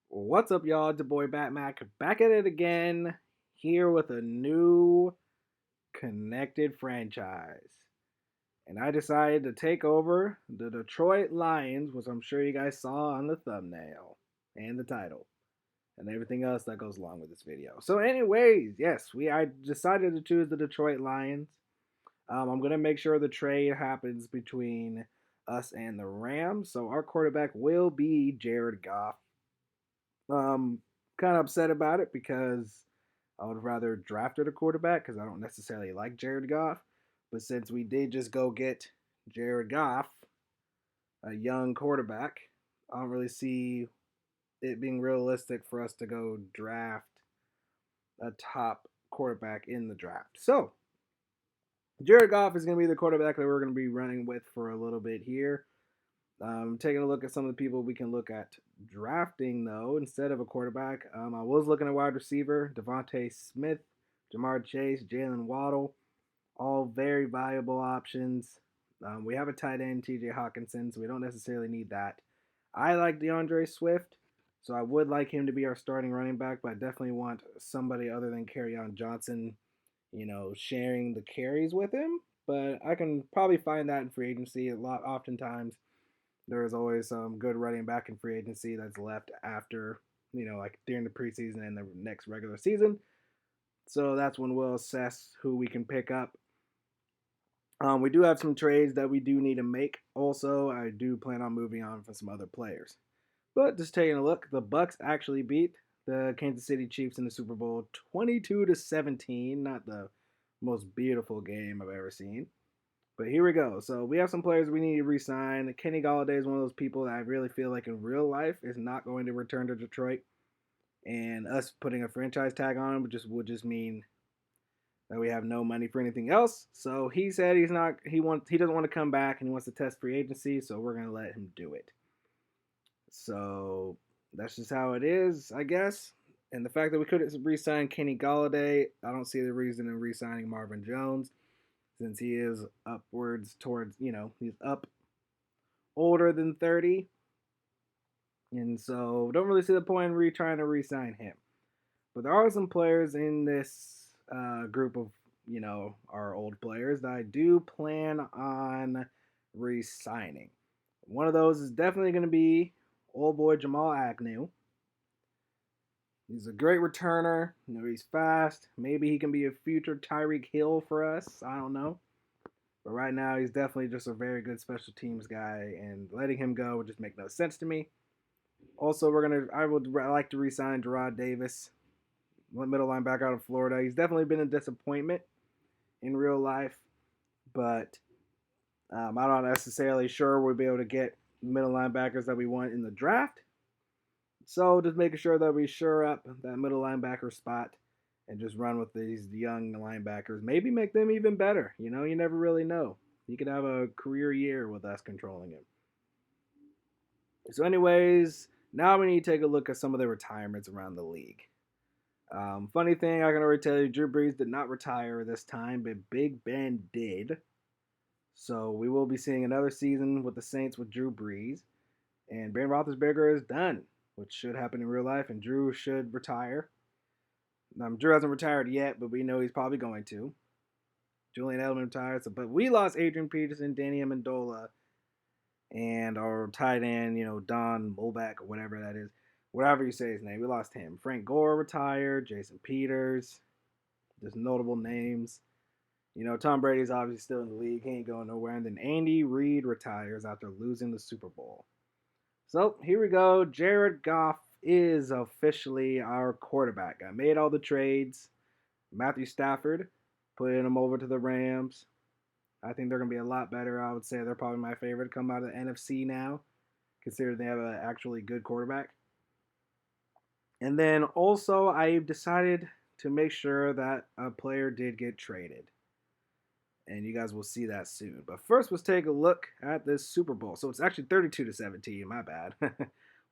What's up, y'all? It's your boy Batmac back at it again, here with a new connected franchise. And I decided to take over the Detroit Lions, which I'm sure you guys saw on the thumbnail and the title and everything else that goes along with this video. So, anyways, yes, I decided to choose the Detroit Lions. I'm gonna make sure the trade happens between us and the Rams. So our quarterback will be Jared Goff. Um, Kind of upset about it because I would rather drafted a quarterback because I don't necessarily like Jared Goff. But since we did just go get Jared Goff, a young quarterback, I don't really see it being realistic for us to go draft a top quarterback in the draft. So Jared Goff is going to be the quarterback that we're going to be running with for a little bit here. Taking a look at some of the people we can look at drafting, though, instead of a quarterback. I was looking at wide receiver, Devontae Smith, Jamar Chase, Jalen Waddle, all very valuable options. We have a tight end, TJ Hawkinson, so we don't necessarily need that. I like DeAndre Swift, so I would like him to be our starting running back, but I definitely want somebody other than Kerryon Johnson, sharing the carries with him. But I can probably find that in free agency oftentimes there's always some good running back in free agency that's left after, like during the preseason and the next regular season. So that's when we'll assess who we can pick up. We do have some trades that we do need to make. Also, I do plan on moving on for some other players. But just taking a look, the Bucks actually beat the Kansas City Chiefs in the Super Bowl 22-17. Not the most beautiful game I've ever seen. But here we go. So we have some players we need to re-sign. Kenny Golladay is one of those people that I really feel like in real life is not going to return to Detroit, and us putting a franchise tag on him would just mean that we have no money for anything else. So he said he doesn't want to come back and he wants to test free agency. So we're gonna let him do it. So that's just how it is, I guess. And the fact that we couldn't re-sign Kenny Golladay, I don't see the reason in re-signing Marvin Jones since he is upwards towards, he's up older than 30. And so don't really see the point in trying to re-sign him. But there are some players in this group of, our old players that I do plan on re-signing. One of those is definitely going to be old boy Jamal Agnew. He's a great returner. He's fast. Maybe he can be a future Tyreek Hill for us. I don't know. But right now, he's definitely just a very good special teams guy, and letting him go would just make no sense to me. Also, I would like to re-sign Gerard Davis, middle linebacker out of Florida. He's definitely been a disappointment in real life, but I'm not necessarily sure we'll be able to get middle linebackers that we want in the draft. So just making sure that we shore up that middle linebacker spot and just run with these young linebackers. Maybe make them even better. You never really know. He could have a career year with us controlling him. So, anyways, now we need to take a look at some of the retirements around the league. Funny thing, I can already tell you, Drew Brees did not retire this time, but Big Ben did. So we will be seeing another season with the Saints with Drew Brees. And Ben Roethlisberger is done, which should happen in real life, and Drew should retire. Drew hasn't retired yet, but we know he's probably going to. Julian Edelman retired, but we lost Adrian Peterson, Danny Amendola, and our tight end, Don Mulback or whatever that is. Whatever you say his name, we lost him. Frank Gore retired, Jason Peters, just notable names. Tom Brady's obviously still in the league. He ain't going nowhere. And then Andy Reid retires after losing the Super Bowl. So here we go. Jared Goff is officially our quarterback. I made all the trades. Matthew Stafford, putting him over to the Rams. I think they're going to be a lot better. I would say they're probably my favorite to come out of the NFC now, considering they have an actually good quarterback. And then also, I decided to make sure that a player did get traded. And you guys will see that soon. But first, let's take a look at this Super Bowl. So it's actually 32-17. My bad.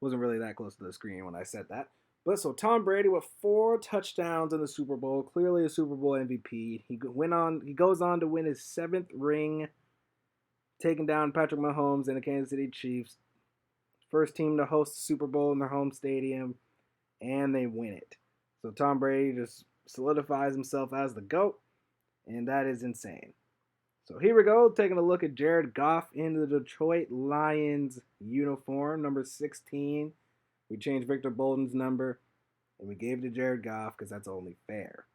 Wasn't really that close to the screen when I said that. But so Tom Brady with 4 touchdowns in the Super Bowl, clearly a Super Bowl MVP. He goes on to win his 7th ring, taking down Patrick Mahomes and the Kansas City Chiefs. First team to host the Super Bowl in their home stadium. and they win it. So Tom Brady just solidifies himself as the GOAT, and that is insane. So here we go, taking a look at Jared Goff in the Detroit Lions uniform, number 16. We changed Victor Bolden's number, and we gave it to Jared Goff because that's only fair.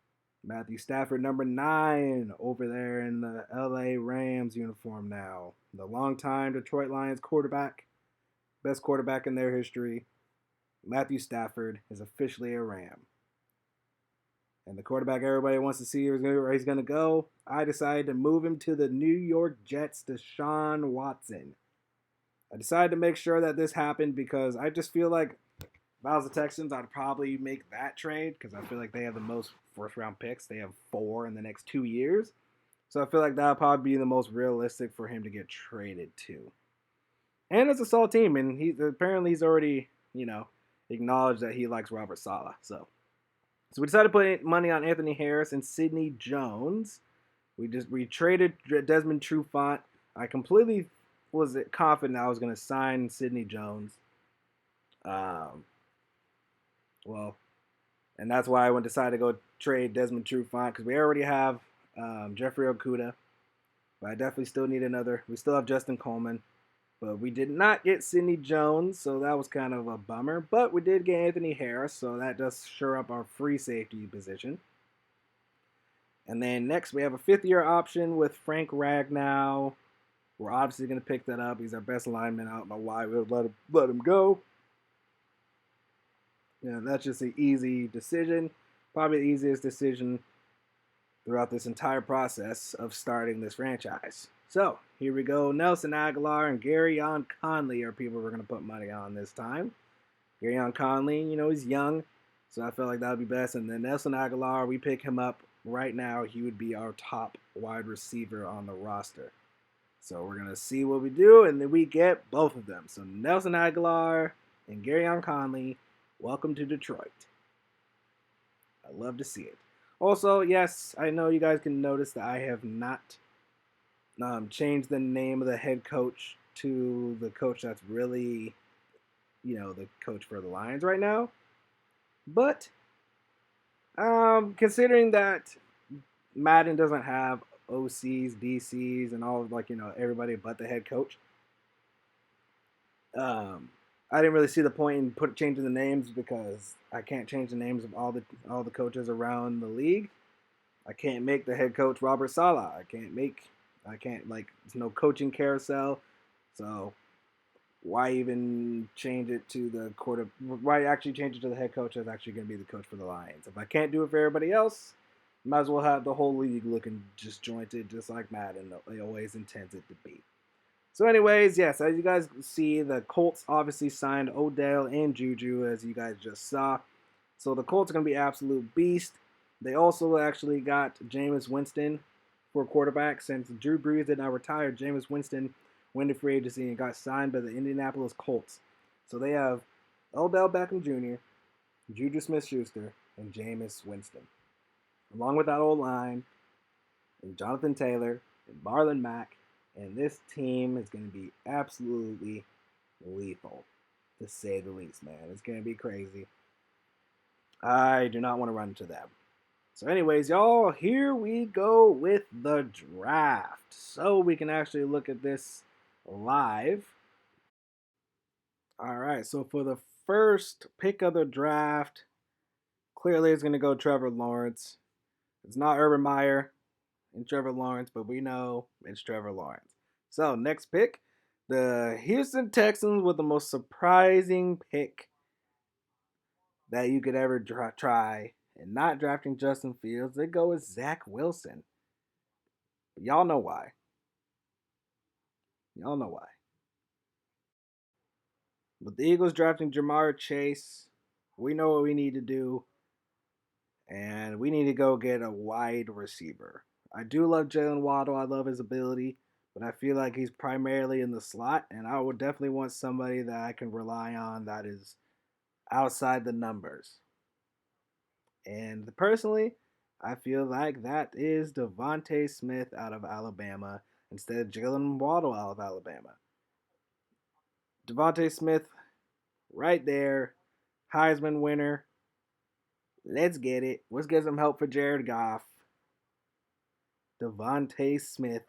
Matthew Stafford, number 9, over there in the LA Rams uniform now. The longtime Detroit Lions quarterback, best quarterback in their history, Matthew Stafford, is officially a Ram. And the quarterback everybody wants to see where he's going to go, I decided to move him to the New York Jets, Deshaun Watson. I decided to make sure that this happened because I just feel like if I was the Texans, I'd probably make that trade because I feel like they have the most first-round picks. They have 4 in the next 2 years. So I feel like that would probably be the most realistic for him to get traded to. And it's a solid team, and he's already, acknowledged that he likes Robert Saleh. So we decided to put money on Anthony Harris and Sidney Jones. We traded Desmond Trufant. I completely was confident I was going to sign Sidney Jones. And that's why I decided to go trade Desmond Trufant because we already have Jeffrey Okudah, but I definitely still need another. We still have Justin Coleman, but we did not get Sidney Jones, so that was kind of a bummer. But we did get Anthony Harris, so that does shore up our free safety position. And then next we have a 5th-year option with Frank Ragnow. We're obviously going to pick that up. He's our best lineman. I don't know why we would let him go. That's just an easy decision. Probably the easiest decision throughout this entire process of starting this franchise. So, here we go. Nelson Aguilar and Garyon Conley are people we're going to put money on this time. Garyon Conley, he's young, so I felt like that would be best. And then Nelson Aguilar, we pick him up right now. He would be our top wide receiver on the roster. So, we're going to see what we do, and then we get both of them. So, Nelson Aguilar and Garyon Conley, welcome to Detroit. I love to see it. Also, yes, I know you guys can notice that I have not changed the name of the head coach to the coach that's really, the coach for the Lions right now. But considering that Madden doesn't have OCs, DCs, and all everybody but the head coach, I didn't really see the point in changing the names because I can't change the names of all the coaches around the league. I can't make the head coach Robert Saleh. There's no coaching carousel. So why even change it to the why actually change it to the head coach that's actually going to be the coach for the Lions? If I can't do it for everybody else, might as well have the whole league looking disjointed, just like Madden. They always intends it to be. So anyways, yes, as you guys see, the Colts obviously signed Odell and Juju, as you guys just saw. So the Colts are going to be absolute beast. They also actually got Jameis Winston for quarterback. Since Drew Brees did not retire, Jameis Winston went to free agency and got signed by the Indianapolis Colts. So they have Odell Beckham Jr., Juju Smith-Schuster, and Jameis Winston. Along with that old line, and Jonathan Taylor, and Marlon Mack, and this team is going to be absolutely lethal, to say the least, man. It's going to be crazy. I do not want to run into them. So anyways, y'all, here we go with the draft. So we can actually look at this live. All right, so for the first pick of the draft, clearly it's going to go Trevor Lawrence. It's not Urban Meyer and Trevor Lawrence, but we know it's Trevor Lawrence. So next pick, the Houston Texans with the most surprising pick that you could ever try, and not drafting Justin Fields. They go with Zach Wilson. But y'all know why. Y'all know why. But the Eagles drafting Jamar Chase, we know what we need to do, and we need to go get a wide receiver. I do love Jalen Waddle. I love his ability, but I feel like he's primarily in the slot, and I would definitely want somebody that I can rely on that is outside the numbers. And personally, I feel like that is Devontae Smith out of Alabama instead of Jalen Waddle out of Alabama. Devontae Smith, right there, Heisman winner, Let's get it. Let's get some help for Jared Goff. Devontae Smith.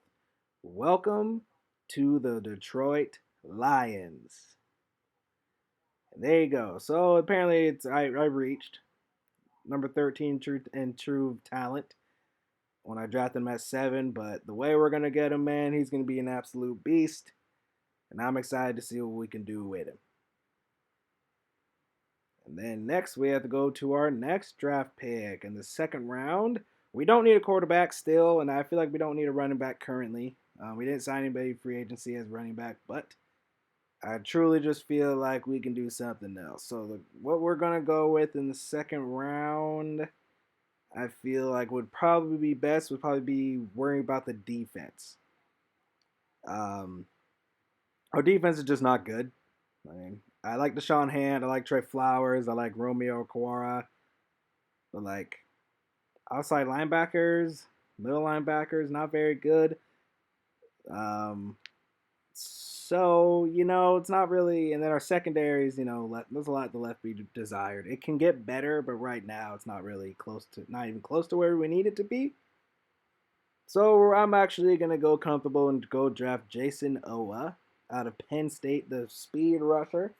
Welcome to the Detroit Lions. And there you go. So apparently I reached number 13 true talent when I drafted him at 7, but the way we're gonna get him, man, he's gonna be an absolute beast. And I'm excited to see what we can do with him. And then next, we have to go to our next draft pick in the second round. We don't need a quarterback still, and I feel like we don't need a running back currently. We didn't sign anybody free agency as running back, but I truly just feel like we can do something else. So what we're going to go with in the second round, I feel like would probably be best would probably be worrying about the defense. Um, our defense is just not good. I mean, I like Deshaun Hand. I like Trey Flowers. I like Romeo Okwara. But like outside linebackers, middle linebackers, not very good. So it's not really. And then our secondaries, there's a lot to left be desired. It can get better, but right now it's not really not even close to where we need it to be. So I'm actually gonna go comfortable and go draft Jason Owa out of Penn State, the speed rusher.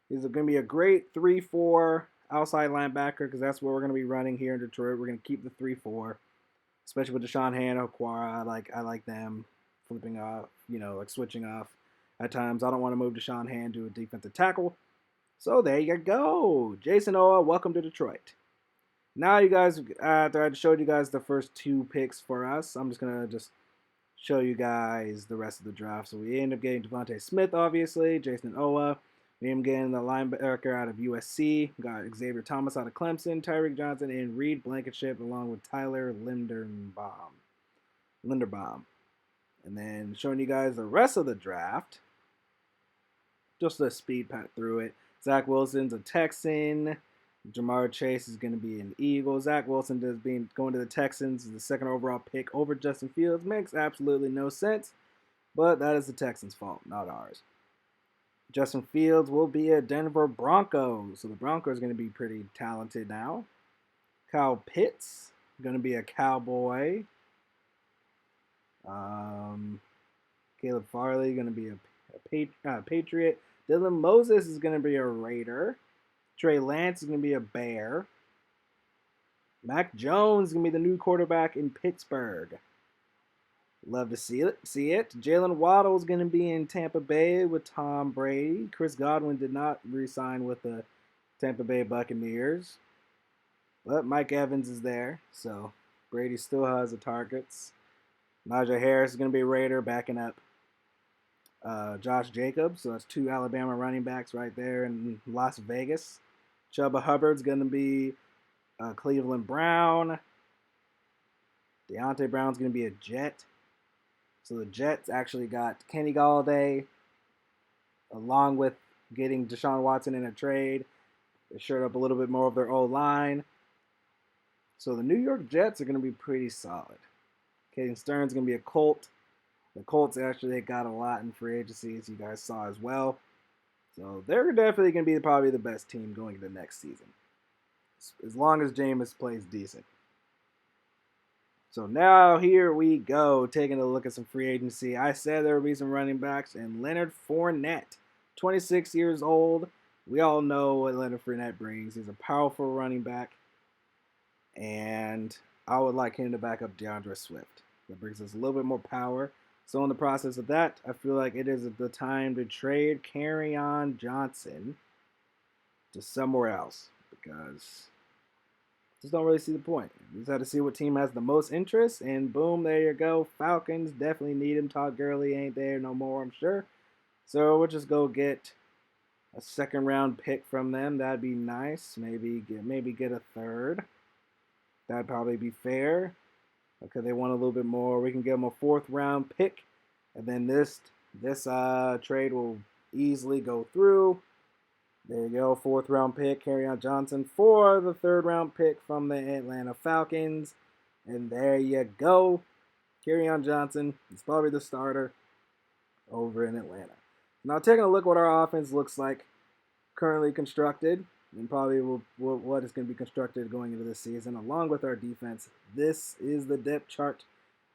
He's going to be a great 3-4 outside linebacker because that's what we're going to be running here in Detroit. We're going to keep the 3-4, especially with Deshaun Hand, Okwara. I like them flipping off, like switching off at times. I don't want to move Deshaun Hand to a defensive tackle. So there you go. Jason Owa, welcome to Detroit. Now you guys, after I showed you guys the first 2 picks for us, I'm just going to show you guys the rest of the draft. So we ended up getting Devontae Smith, obviously, Jason Owa. We ended up getting the linebacker out of USC. We got Xavier Thomas out of Clemson, Tyreek Johnson, and Reed Blankenship, along with Tyler Linderbaum. And then showing you guys the rest of the draft. Just a speed pat through it. Zach Wilson's a Texan. Jamar Chase is going to be an Eagle. Zach Wilson going to the Texans as the second overall pick over Justin Fields makes absolutely no sense, but that is the Texans' fault, not ours. Justin Fields will be a Denver Bronco, so the Broncos are going to be pretty talented now. Kyle Pitts going to be a Cowboy. Caleb Farley going to be a Patriot. Dylan Moses is going to be a Raider. Trey Lance is going to be a Bear. Mac Jones is going to be the new quarterback in Pittsburgh. Love to see it. Jalen Waddle is going to be in Tampa Bay with Tom Brady. Chris Godwin did not re-sign with the Tampa Bay Buccaneers. But Mike Evans is there, so Brady still has the targets. Najee Harris is going to be a Raider, backing up Josh Jacobs. So that's 2 Alabama running backs right there in Las Vegas. Chuba Hubbard's going to be Cleveland Brown. Deontay Brown's going to be a Jet. So the Jets actually got Kenny Galladay, along with getting Deshaun Watson in a trade. They shored up a little bit more of their O-line. So the New York Jets are going to be pretty solid. Caden Stern's going to be a Colt. The Colts actually got a lot in free agency, as you guys saw as well. So they're definitely going to be probably the best team going into next season, as long as Jameis plays decent. So now here we go, taking a look at some free agency. I said there would be some running backs, and Leonard Fournette, 26 years old. We all know what Leonard Fournette brings. He's a powerful running back, and I would like him to back up DeAndre Swift. That brings us a little bit more power. So in the process of that, I feel like it is the time to trade Kerryon Johnson to somewhere else, because just don't really see the point. You just have to see what team has the most interest, and boom, there you go. Falcons definitely need him. Todd Gurley ain't there no more, I'm sure. So we'll just go get a second round pick from them. That'd be nice. Maybe get a third. That'd probably be fair. Okay, they want a little bit more. We can give them a 4th round pick, and then this trade will easily go through. There you go, 4th round pick, Kerryon Johnson, for the 3rd round pick from the Atlanta Falcons. And there you go. Kerryon Johnson is probably the starter over in Atlanta. Now taking a look at what our offense looks like currently constructed. and probably what is going to be constructed going into this season, along with our defense. This is the depth chart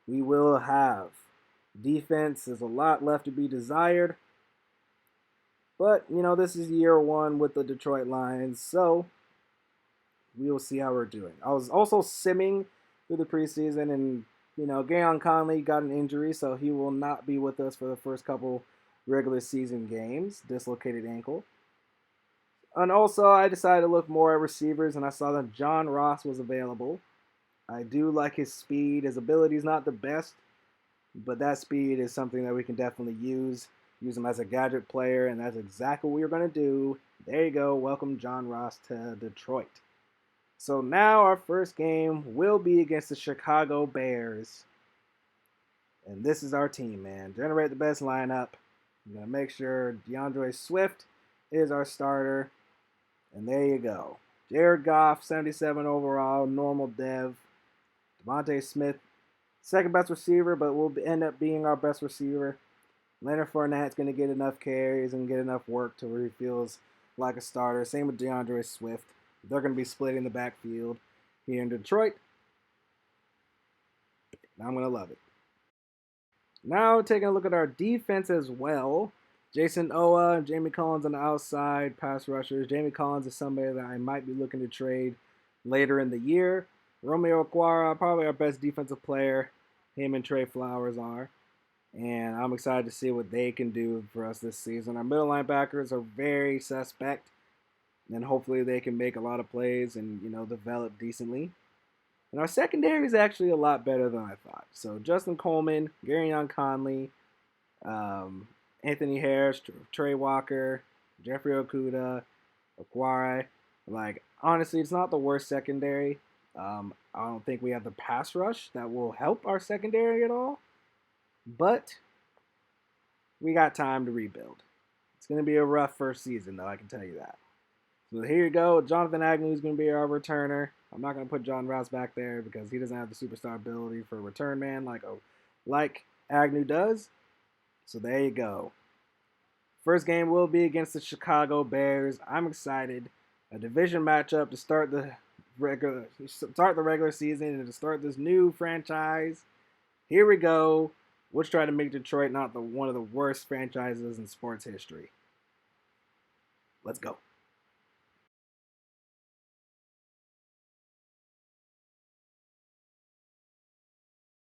we will have. Defense is a lot left to be desired, but this is year one with the Detroit Lions, so we will see how we're doing. I was also simming through the preseason, and Gayon Conley got an injury, so he will not be with us for the first couple regular season games. Dislocated ankle. And also, I decided to look more at receivers, and I saw that John Ross was available. I do like his speed. His ability is not the best, but that speed is something that we can definitely use. Use him as a gadget player, and that's exactly what we're going to do. There you go. Welcome John Ross to Detroit. So now our first game will be against the Chicago Bears. And this is our team, man. Generate the best lineup. I'm going to make sure DeAndre Swift is our starter. And there you go. Jared Goff, 77 overall, normal dev. Devontae Smith, second best receiver, but will end up being our best receiver. Leonard Fournette's going to get enough carries and get enough work to where he feels like a starter. Same with DeAndre Swift. They're going to be splitting the backfield here in Detroit. I'm going to love it. Now taking a look at our defense as well. Jason Owa and Jamie Collins on the outside, pass rushers. Jamie Collins is somebody that I might be looking to trade later in the year. Romeo Okwara, probably our best defensive player. Him and Trey Flowers are. And I'm excited to see what they can do for us this season. Our middle linebackers are very suspect. And hopefully they can make a lot of plays and, develop decently. And our secondary is actually a lot better than I thought. So Justin Coleman, Gareon Conley, Anthony Harris, Trey Walker, Jeffrey Okudah, Okwara. Honestly, it's not the worst secondary. I don't think we have the pass rush that will help our secondary at all. But we got time to rebuild. It's going to be a rough first season, though, I can tell you that. So here you go. Jonathan Agnew is going to be our returner. I'm not going to put John Ross back there because he doesn't have the superstar ability for a return man like Agnew does. So there you go. First game will be against the Chicago Bears. I'm excited. A division matchup to start the regular season and to start this new franchise. Here we go. Let's try to make Detroit not one of the worst franchises in sports history. Let's go.